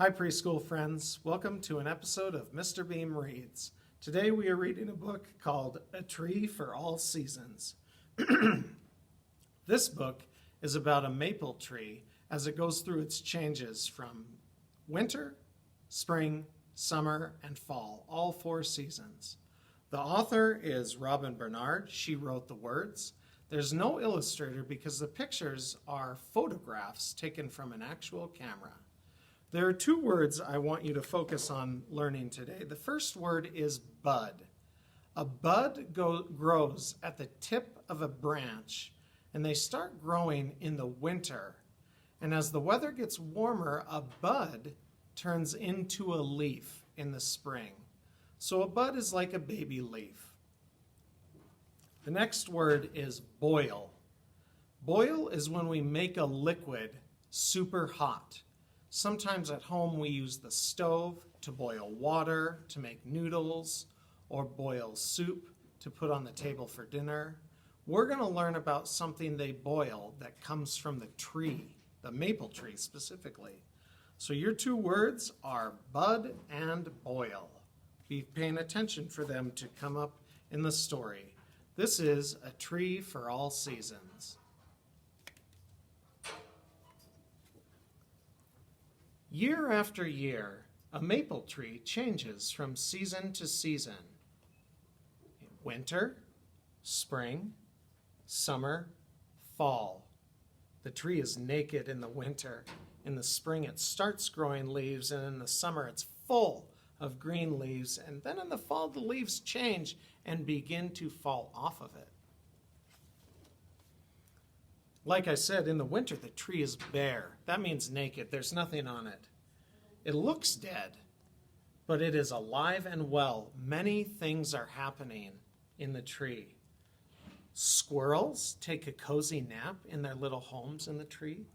Hi preschool friends, welcome to an episode of Mr. Beam Reads. Today we are reading a book called A Tree for All Seasons. This book is about a maple tree as it goes through its changes from winter, spring, summer, and fall, all 4 seasons. The author is Robin Bernard. She wrote the words. There's no illustrator because the pictures are photographs taken from an actual camera. There are 2 words I want you to focus on learning today. The first word is bud. A bud grows at the tip of a branch, and they start growing in the winter. And as the weather gets warmer, a bud turns into a leaf in the spring. So a bud is like a baby leaf. The next word is boil. Boil is when we make a liquid super hot. Sometimes at home we use the stove to boil water, to make noodles, or boil soup to put on the table for dinner. We're going to learn about something they boil that comes from the tree, the maple tree specifically. So your 2 words are bud and boil. Be paying attention for them to come up in the story. This is A Tree for All Seasons. Year after year, a maple tree changes from season to season. Winter, spring, summer, fall. The tree is naked in the winter. In the spring, it starts growing leaves, and in the summer, it's full of green leaves. And then in the fall, the leaves change and begin to fall off of it. Like I said, in the winter, the tree is bare. That means naked. There's nothing on it. It looks dead, but it is alive and well. Many things are happening in the tree. Squirrels take a cozy nap in their little homes in the tree.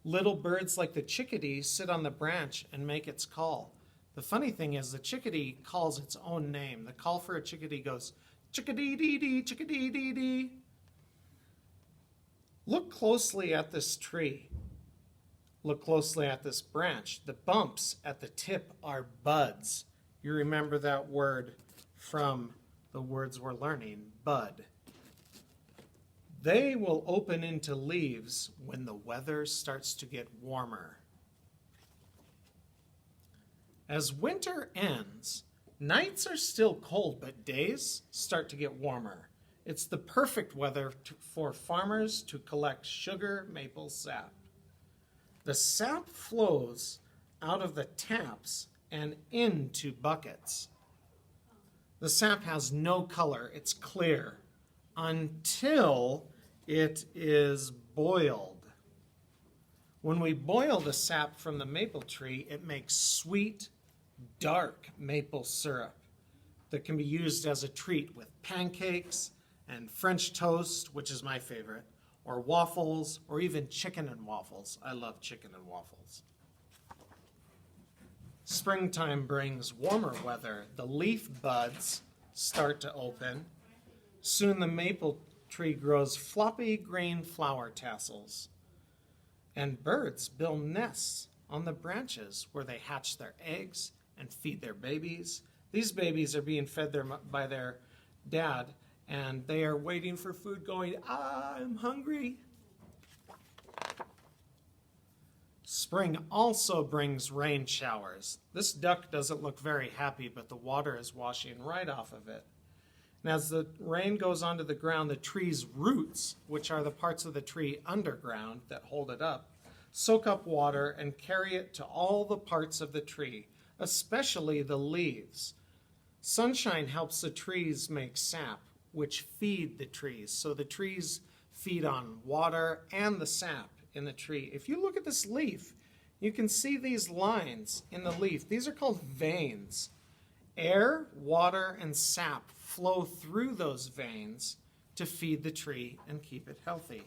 Little birds like the chickadee sit on the branch and make its call. The funny thing is the chickadee calls its own name. The call for a chickadee goes, chickadee-dee-dee, chickadee-dee-dee. Look closely at this tree. Look closely at this branch. The bumps at the tip are buds. You remember that word from the words we're learning, bud. They will open into leaves when the weather starts to get warmer. As winter ends, nights are still cold, but days start to get warmer. It's the perfect weather for farmers to collect sugar maple sap. The sap flows out of the taps and into buckets. The sap has no color. It's clear until it is boiled. When we boil the sap from the maple tree, it makes sweet, dark maple syrup that can be used as a treat with pancakes and French toast, which is my favorite, or waffles, or even chicken and waffles. I love chicken and waffles. Springtime brings warmer weather. The leaf buds start to open. Soon the maple tree grows floppy green flower tassels. And birds build nests on the branches where they hatch their eggs and feed their babies. These babies are being fed by their dad, and they are waiting for food going, I'm hungry. Spring also brings rain showers. This duck doesn't look very happy, but the water is washing right off of it. And as the rain goes onto the ground, the tree's roots, which are the parts of the tree underground that hold it up, soak up water and carry it to all the parts of the tree, especially the leaves. Sunshine helps the trees make sap, which feed the trees. So the trees feed on water and the sap in the tree. If you look at this leaf, you can see these lines in the leaf. These are called veins. Air, water, and sap flow through those veins to feed the tree and keep it healthy.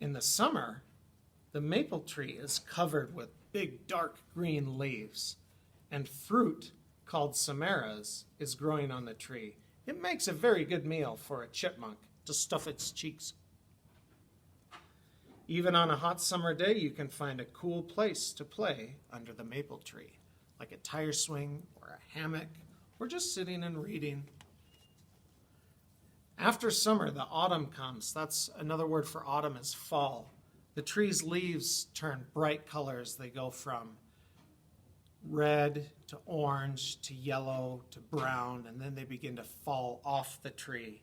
In the summer, the maple tree is covered with big dark green leaves, and fruit called samaras is growing on the tree. It makes a very good meal for a chipmunk to stuff its cheeks. Even on a hot summer day, you can find a cool place to play under the maple tree, like a tire swing or a hammock, or just sitting and reading. After summer, the autumn comes. That's another word for autumn is fall. The tree's leaves turn bright colors. They go from red to orange to yellow to brown, and then they begin to fall off the tree.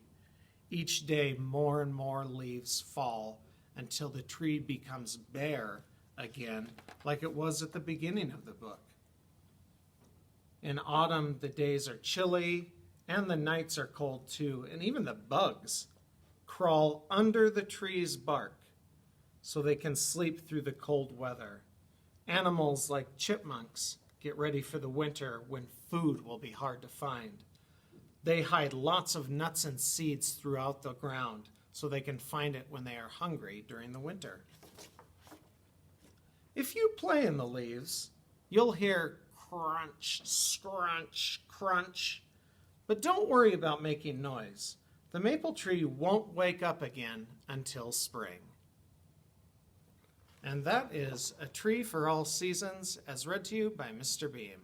Each day, more and more leaves fall until the tree becomes bare again, like it was at the beginning of the book. In autumn, the days are chilly and the nights are cold too, and even the bugs crawl under the tree's bark so they can sleep through the cold weather. Animals like chipmunks get ready for the winter when food will be hard to find. They hide lots of nuts and seeds throughout the ground so they can find it when they are hungry during the winter. If you play in the leaves, you'll hear crunch, scrunch, crunch. But don't worry about making noise. The maple tree won't wake up again until spring. And that is A Tree for All Seasons, as read to you by Mr. Beam.